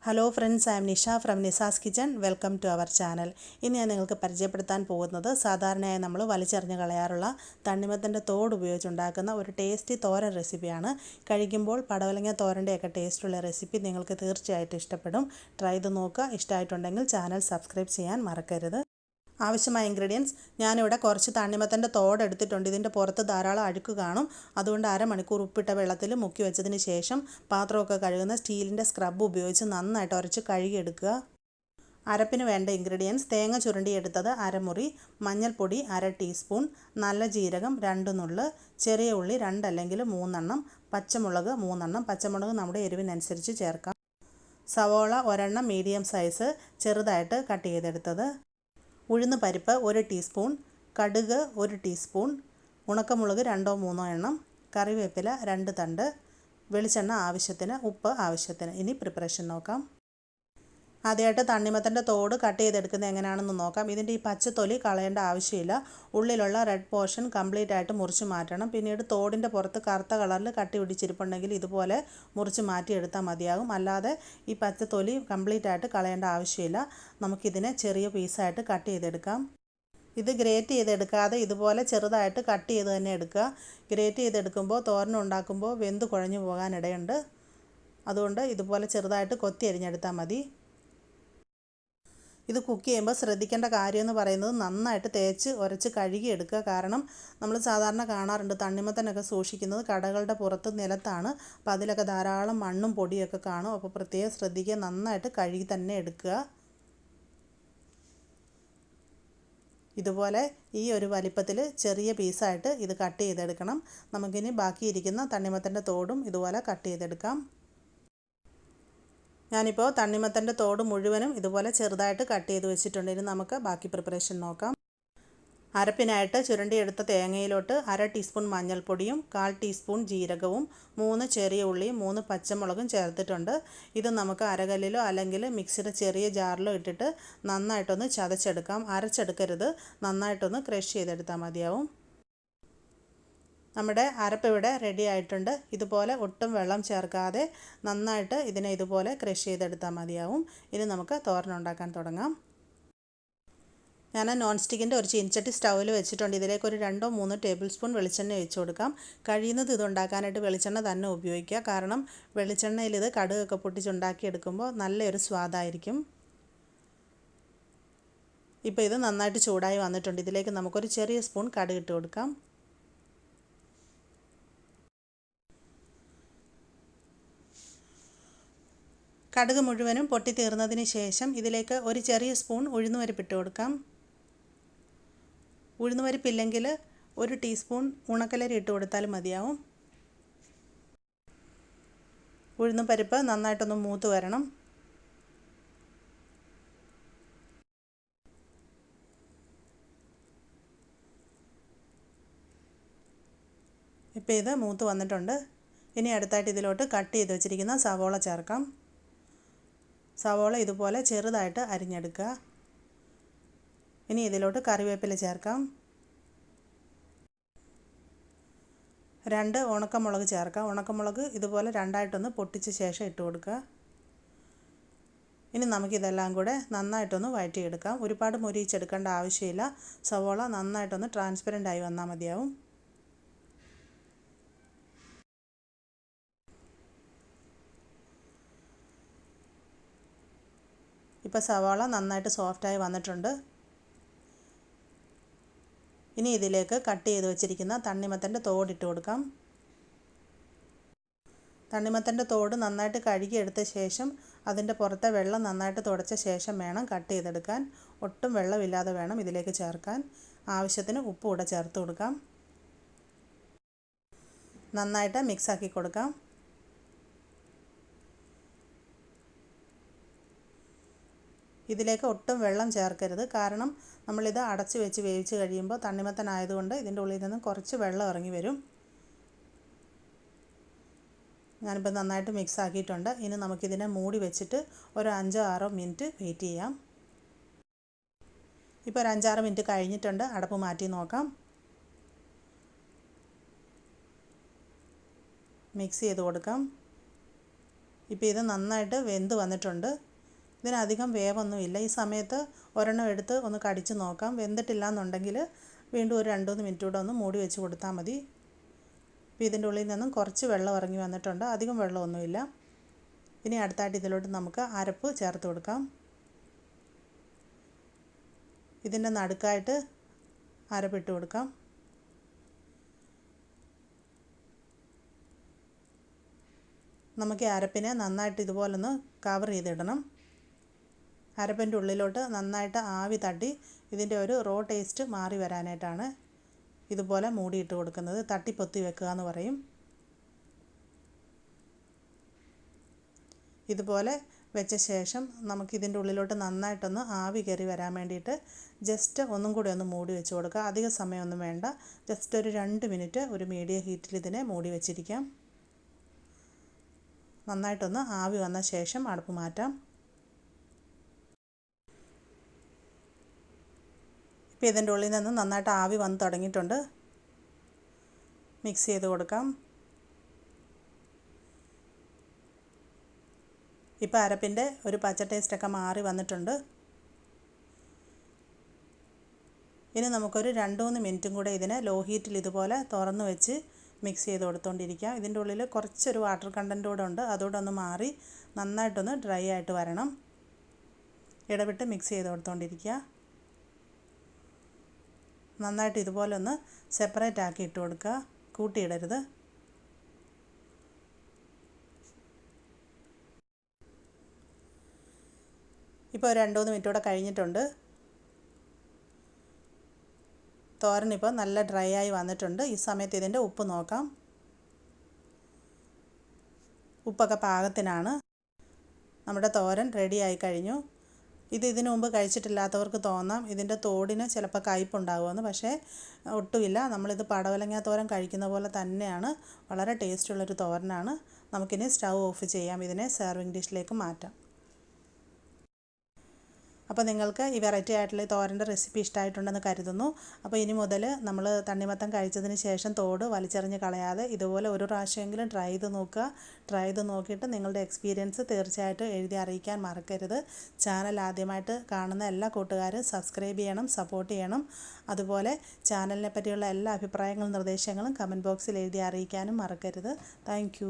Hello friends, I'm Nisha from Nisa's kitchen. Welcome to our channel. ഇനി ഞാൻ നിങ്ങൾക്ക് പരിചയപ്പെടുത്താൻ പോകുന്നത് സാധാരണയായി നമ്മൾ വലിച്ചെറിഞ്ഞ് കളയാറുള്ള തണ്ണിമത്തൻ്റെ തോട് ഉപയോഗിച്ചുണ്ടാക്കുന്ന ഒരു ടേസ്റ്റി തോരൻ റെസിപ്പിയാണ്. കഴിക്കുമ്പോൾ പടവലങ്ങ തോരൻ്റെയൊക്കെ ടേസ്റ്റുള്ള റെസിപ്പി നിങ്ങൾക്ക് തീർച്ചയായിട്ടും ഇഷ്ടപ്പെടും. ട്രൈ ചെയ്ത് നോക്കുക. ഇഷ്ടമായിട്ടുണ്ടെങ്കിൽ ചാനൽ സബ്സ്ക്രൈബ് ചെയ്യാൻ മറക്കരുത്. ആവശ്യമായ ഇൻഗ്രീഡിയൻസ്: ഞാനിവിടെ കുറച്ച് തണ്ണിമത്തൻ്റെ തോട് എടുത്തിട്ടുണ്ട്. ഇതിൻ്റെ പുറത്ത് ധാരാളം അഴുക്ക് കാണും. അതുകൊണ്ട് അരമണിക്കൂർ ഉപ്പിട്ട വെള്ളത്തിൽ മുക്കി വെച്ചതിന് ശേഷം പാത്രമൊക്കെ കഴുകുന്ന സ്റ്റീലിൻ്റെ സ്ക്രബ് ഉപയോഗിച്ച് നന്നായിട്ട് ഉരച്ച് കഴുകിയെടുക്കുക. അരപ്പിന് വേണ്ട ഇൻഗ്രീഡിയൻസ്: തേങ്ങ ചുരണ്ടിയെടുത്തത് അരമുറി, മഞ്ഞൾപ്പൊടി 1/2 ടീസ്പൂൺ, നല്ല ജീരകം 2 നുള്ള്, ചെറിയ ഉള്ളി 2 അല്ലെങ്കിൽ 3 എണ്ണം, പച്ചമുളക് 3 എണ്ണം. പച്ചമുളക് നമ്മുടെ എരിവിനനുസരിച്ച് ചേർക്കാം. സവോള ഒരെണ്ണം മീഡിയം സൈസ് ചെറുതായിട്ട് കട്ട് ചെയ്തെടുത്തത്, ഉഴുന്ന് പരിപ്പ് 1 ടീസ്പൂൺ, കടുക് 1 ടീസ്പൂൺ, ഉണക്കമുളക് 2-3 എണ്ണം, കറിവേപ്പില 2 തണ്ട്, വെളിച്ചെണ്ണ ആവശ്യത്തിന്, ഉപ്പ് ആവശ്യത്തിന്. ഇനി പ്രിപ്പറേഷൻ നോക്കാം. ആദ്യമായിട്ട് തണ്ണിമത്തൻ്റെ തോട് കട്ട് ചെയ്തെടുക്കുന്നത് എങ്ങനെയാണെന്ന് നോക്കാം. ഇതിൻ്റെ ഈ പച്ചത്തൊലി കളയേണ്ട ആവശ്യമില്ല. ഉള്ളിലുള്ള റെഡ് പോർഷൻ കംപ്ലീറ്റ് ആയിട്ട് മുറിച്ച് മാറ്റണം. പിന്നീട് തോടിൻ്റെ പുറത്ത് കറുത്ത കളറിൽ കട്ടി പിടിച്ചിരിപ്പുണ്ടെങ്കിൽ ഇതുപോലെ മുറിച്ച് മാറ്റിയെടുത്താൽ മതിയാകും. അല്ലാതെ ഈ പച്ചത്തൊലി കംപ്ലീറ്റ് ആയിട്ട് കളയേണ്ട ആവശ്യമില്ല. നമുക്കിതിനെ ചെറിയ പീസായിട്ട് കട്ട് ചെയ്തെടുക്കാം. ഇത് ഗ്രേറ്റ് ചെയ്തെടുക്കാതെ ഇതുപോലെ ചെറുതായിട്ട് കട്ട് ചെയ്ത് തന്നെ എടുക്കുക. ഗ്രേറ്റ് ചെയ്തെടുക്കുമ്പോൾ തോരൻ ഉണ്ടാക്കുമ്പോൾ വെന്ത് കുഴഞ്ഞു പോകാനിടയുണ്ട്. അതുകൊണ്ട് ഇതുപോലെ ചെറുതായിട്ട് കൊത്തി അരിഞ്ഞെടുത്താൽ മതി. ഇത് കുക്ക് ചെയ്യുമ്പോൾ ശ്രദ്ധിക്കേണ്ട കാര്യം എന്ന് പറയുന്നത് നന്നായിട്ട് തേച്ച് ഉരച്ച് കഴുകിയെടുക്കുക. കാരണം നമ്മൾ സാധാരണ കാണാറുണ്ട് തണ്ണിമത്തനൊക്കെ സൂക്ഷിക്കുന്നത് കടകളുടെ പുറത്ത് നിലത്താണ്. അപ്പോൾ അതിലൊക്കെ ധാരാളം മണ്ണും പൊടിയൊക്കെ കാണും. അപ്പോൾ പ്രത്യേകം ശ്രദ്ധിക്കുക, നന്നായിട്ട് കഴുകി തന്നെ എടുക്കുക. ഇതുപോലെ ഈ ഒരു വലിപ്പത്തിൽ ചെറിയ പീസായിട്ട് ഇത് കട്ട് ചെയ്തെടുക്കണം. നമുക്കിനി ബാക്കിയിരിക്കുന്ന തണ്ണിമത്തൻ്റെ തോടും ഇതുപോലെ കട്ട് ചെയ്തെടുക്കാം. ഞാനിപ്പോൾ തണ്ണിമത്തൻ്റെ തോട് മുഴുവനും ഇതുപോലെ ചെറുതായിട്ട് കട്ട് ചെയ്ത് വെച്ചിട്ടുണ്ട്. ഇനി നമുക്ക് ബാക്കി പ്രിപ്പറേഷൻ നോക്കാം. അരപ്പിനായിട്ട് ചുരണ്ടിയെടുത്ത തേങ്ങയിലോട്ട് 1/2 ടീസ്പൂൺ മഞ്ഞൾപ്പൊടിയും 1/4 ടീസ്പൂൺ ജീരകവും 3 ചെറിയ ഉള്ളിയും 3 പച്ചമുളകും ചേർത്തിട്ടുണ്ട്. ഇത് നമുക്ക് അരകല്ലിലോ അല്ലെങ്കിൽ മിക്സിയുടെ ചെറിയ ജാറിലോ ഇട്ടിട്ട് നന്നായിട്ടൊന്ന് ചതച്ചെടുക്കാം. അരച്ചെടുക്കരുത്, നന്നായിട്ടൊന്ന് ക്രഷ് ചെയ്തെടുത്താൽ മതിയാവും. നമ്മുടെ അരപ്പ് ഇവിടെ റെഡി ആയിട്ടുണ്ട്. ഇതുപോലെ ഒട്ടും വെള്ളം ചേർക്കാതെ നന്നായിട്ട് ഇതിനെ ഇതുപോലെ ക്രഷ് ചെയ്തെടുത്താൽ മതിയാവും. ഇനി നമുക്ക് തോരൻ ഉണ്ടാക്കാൻ തുടങ്ങാം. ഞാൻ നോൺ സ്റ്റിക്കിൻ്റെ ഒരു ചീനച്ചട്ടി സ്റ്റൗവിൽ വെച്ചിട്ടുണ്ട്. ഇതിലേക്ക് ഒരു 2-3 ടേബിൾ സ്പൂൺ വെളിച്ചെണ്ണ ഒഴിച്ച് കൊടുക്കാം. കഴിയുന്നത് ഇതുണ്ടാക്കാനായിട്ട് വെളിച്ചെണ്ണ തന്നെ ഉപയോഗിക്കുക. കാരണം വെളിച്ചെണ്ണയിൽ ഇത് കടുകൊക്കെ പൊട്ടിച്ചുണ്ടാക്കിയെടുക്കുമ്പോൾ നല്ലൊരു സ്വാദായിരിക്കും. ഇപ്പോൾ ഇത് നന്നായിട്ട് ചൂടായി വന്നിട്ടുണ്ട്. ഇതിലേക്ക് നമുക്കൊരു ചെറിയ സ്പൂൺ കടുക് ഇട്ട് കൊടുക്കാം. കടുക് മുഴുവനും പൊട്ടിത്തീർന്നതിന് ശേഷം ഇതിലേക്ക് ഒരു ചെറിയ സ്പൂൺ ഉഴുന്നുപരിപ്പ് ഇട്ട് കൊടുക്കാം. ഉഴുന്നുപരിപ്പില്ലെങ്കിൽ 1 ടീസ്പൂൺ ഉണക്കലരി ഇട്ട് കൊടുത്താലും മതിയാവും. ഉഴുന്നുപരിപ്പ് നന്നായിട്ടൊന്ന് മൂത്ത് വരണം. ഇപ്പോൾ ഇത് മൂത്ത് വന്നിട്ടുണ്ട്. ഇനി അടുത്തായിട്ട് ഇതിലോട്ട് കട്ട് ചെയ്ത് വെച്ചിരിക്കുന്ന സവോള ചേർക്കാം. സവോള ഇതുപോലെ ചെറുതായിട്ട് അരിഞ്ഞെടുക്കുക. ഇനി ഇതിലോട്ട് കറിവേപ്പില ചേർക്കാം. 2 ഉണക്കമുളക് ചേർക്കാം. ഉണക്കമുളക് ഇതുപോലെ രണ്ടായിട്ടൊന്ന് പൊട്ടിച്ച ശേഷം ഇട്ട് കൊടുക്കുക. ഇനി നമുക്കിതെല്ലാം കൂടെ നന്നായിട്ടൊന്ന് വഴറ്റിയെടുക്കാം. ഒരുപാട് മൊരിയിച്ചെടുക്കേണ്ട ആവശ്യമില്ല. സവോള നന്നായിട്ടൊന്ന് ട്രാൻസ്പെറൻ്റ് ആയി വന്നാൽ മതിയാവും. ഇപ്പോൾ സവാള നന്നായിട്ട് സോഫ്റ്റായി വന്നിട്ടുണ്ട്. ഇനി ഇതിലേക്ക് കട്ട് ചെയ്ത് വെച്ചിരിക്കുന്ന തണ്ണിമത്തൻ്റെ തോടിട്ട് കൊടുക്കാം. തണ്ണിമത്തൻ്റെ തോട് നന്നായിട്ട് കഴുകിയെടുത്ത ശേഷം അതിൻ്റെ പുറത്തെ വെള്ളം നന്നായിട്ട് തുടച്ച ശേഷം വേണം കട്ട് ചെയ്തെടുക്കാൻ. ഒട്ടും വെള്ളമില്ലാതെ വേണം ഇതിലേക്ക് ചേർക്കാൻ. ആവശ്യത്തിന് ഉപ്പ് കൂടെ ചേർത്ത് കൊടുക്കാം. നന്നായിട്ട് മിക്സാക്കി കൊടുക്കാം. ഇതിലേക്ക് ഒട്ടും വെള്ളം ചേർക്കരുത്. കാരണം നമ്മളിത് അടച്ച് വെച്ച് വേവിച്ച് കഴിയുമ്പോൾ തണ്ണിമത്തനായതുകൊണ്ട് ഇതിൻ്റെ ഉള്ളിൽ നിന്ന് കുറച്ച് വെള്ളം ഇറങ്ങി വരും. ഞാനിപ്പോൾ നന്നായിട്ട് മിക്സ് ആക്കിയിട്ടുണ്ട്. ഇനി നമുക്കിതിനെ മൂടി വെച്ചിട്ട് ഒരു 5-6 മിനിറ്റ് വെയിറ്റ് ചെയ്യാം. ഇപ്പോൾ ഒരു 5-6 മിനിറ്റ് കഴിഞ്ഞിട്ടുണ്ട്. അടപ്പ് മാറ്റി നോക്കാം. മിക്സ് ചെയ്ത് കൊടുക്കാം. ഇപ്പോൾ ഇത് നന്നായിട്ട് വെന്ത് വന്നിട്ടുണ്ട്. ഇതിനധികം വേവൊന്നുമില്ല. ഈ സമയത്ത് ഒരെണ്ണം എടുത്ത് ഒന്ന് കടിച്ച് നോക്കാം. വെന്തിട്ടില്ല എന്നുണ്ടെങ്കിൽ വീണ്ടും ഒരു 2-3 മിനിറ്റ് കൂടെ ഒന്ന് മൂടി വെച്ച് കൊടുത്താൽ മതി. ഇപ്പോൾ ഇതിൻ്റെ ഉള്ളിൽ നിന്നും കുറച്ച് വെള്ളം ഇറങ്ങി വന്നിട്ടുണ്ട്. അധികം വെള്ളമൊന്നുമില്ല. ഇനി അടുത്തായിട്ട് ഇതിലോട്ട് നമുക്ക് അരപ്പ് ചേർത്ത് കൊടുക്കാം. ഇതിൻ്റെ നടുക്കായിട്ട് അരപ്പിട്ട് കൊടുക്കാം. നമുക്ക് ഈ അരപ്പിനെ നന്നായിട്ട് ഇതുപോലൊന്ന് കവർ ചെയ്തിടണം. അരപ്പിൻ്റെ ഉള്ളിലോട്ട് നന്നായിട്ട് ആവി തട്ടി ഇതിൻ്റെ ഒരു റോ ടേസ്റ്റ് മാറി വരാനായിട്ടാണ് ഇതുപോലെ മൂടിയിട്ട് കൊടുക്കുന്നത്. തട്ടിപ്പൊത്തി വെക്കുക എന്ന് പറയും. ഇതുപോലെ വെച്ച ശേഷം നമുക്കിതിൻ്റെ ഉള്ളിലോട്ട് നന്നായിട്ടൊന്ന് ആവി കയറി വരാൻ വേണ്ടിയിട്ട് ജസ്റ്റ് ഒന്നും കൂടി ഒന്ന് മൂടി വെച്ച് കൊടുക്കുക. അധിക സമയമൊന്നും വേണ്ട. ജസ്റ്റ് ഒരു 2 മിനിറ്റ് ഒരു മീഡിയം ഹീറ്റിൽ ഇതിനെ മൂടി വെച്ചിരിക്കാം. നന്നായിട്ടൊന്ന് ആവി വന്ന ശേഷം അടുപ്പ് മാറ്റാം. ഇപ്പോൾ ഇതിൻ്റെ ഉള്ളിൽ നിന്ന് നന്നായിട്ട് ആവി വന്ന് തുടങ്ങിയിട്ടുണ്ട്. മിക്സ് ചെയ്ത് കൊടുക്കാം. ഇപ്പോൾ അരപ്പിൻ്റെ ഒരു പച്ച ടേസ്റ്റൊക്കെ മാറി വന്നിട്ടുണ്ട്. ഇനി നമുക്കൊരു 2-3 മിനിറ്റും കൂടെ ഇതിനെ ലോ ഹീറ്റിൽ ഇതുപോലെ തുറന്ന് വെച്ച് മിക്സ് ചെയ്ത് കൊടുത്തുകൊണ്ടിരിക്കാം. ഇതിൻ്റെ ഉള്ളിൽ കുറച്ചൊരു വാട്ടർ കണ്ടൻറ്റ് കൂടെ ഉണ്ട്. അതുകൂടെ ഒന്ന് മാറി നന്നായിട്ടൊന്ന് ഡ്രൈ ആയിട്ട് വരണം. ഇടവിട്ട് മിക്സ് ചെയ്ത് കൊടുത്തുകൊണ്ടിരിക്കുക. നന്നായിട്ട് ഇതുപോലെ ഒന്ന് സെപ്പറേറ്റ് ആക്കി ഇട്ട് കൊടുക്കുക. കൂട്ടിയിടരുത്. ഇപ്പോൾ ഒരു 2-3 മിനിറ്റ് കൂടെ കഴിഞ്ഞിട്ടുണ്ട്. തോരൻ ഇപ്പോൾ നല്ല ഡ്രൈ ആയി വന്നിട്ടുണ്ട്. ഈ സമയത്ത് ഇതിൻ്റെ ഉപ്പ് നോക്കാം. ഉപ്പൊക്കെ പാകത്തിനാണ്. നമ്മുടെ തോരൻ റെഡി ആയി കഴിഞ്ഞു. ഇതിനു മുമ്പ് കഴിച്ചിട്ടില്ലാത്തവർക്ക് തോന്നാം ഇതിൻ്റെ തോടിന് ചിലപ്പോൾ കയ്പുണ്ടാകുമെന്ന്. പക്ഷേ ഒട്ടുമില്ല. നമ്മളിത് പടവലങ്ങ തോരൻ കഴിക്കുന്ന പോലെ തന്നെയാണ്. വളരെ ടേസ്റ്റുള്ളൊരു തോരനാണ്. നമുക്കിനി സ്റ്റൗ ഓഫ് ചെയ്യാം. ഇതിനെ സെർവിങ് ഡിഷിലേക്ക് മാറ്റാം. അപ്പോൾ നിങ്ങൾക്ക് ഈ വെറൈറ്റി ആയിട്ടുള്ള ഈ തോരൻ്റെ റെസിപ്പി ഇഷ്ടമായിട്ടുണ്ടെന്ന് കരുതുന്നു. അപ്പോൾ ഇനി മുതൽ നമ്മൾ തണ്ണിമത്തൻ കഴിച്ചതിന് ശേഷം തോട് വലിച്ചെറിഞ്ഞ് കളയാതെ ഇതുപോലെ ഒരു പ്രാവശ്യമെങ്കിലും ട്രൈ ചെയ്ത് നോക്കുക. ട്രൈ ചെയ്ത് നോക്കിയിട്ട് നിങ്ങളുടെ എക്സ്പീരിയൻസ് തീർച്ചയായിട്ടും എഴുതി അറിയിക്കാൻ മറക്കരുത്. ചാനൽ ആദ്യമായിട്ട് കാണുന്ന എല്ലാ കൂട്ടുകാരും സബ്സ്ക്രൈബ് ചെയ്യണം, സപ്പോർട്ട് ചെയ്യണം. അതുപോലെ ചാനലിനെ പറ്റിയുള്ള എല്ലാ അഭിപ്രായങ്ങളും നിർദ്ദേശങ്ങളും കമൻറ്റ് ബോക്സിൽ എഴുതി അറിയിക്കാനും മറക്കരുത്. താങ്ക്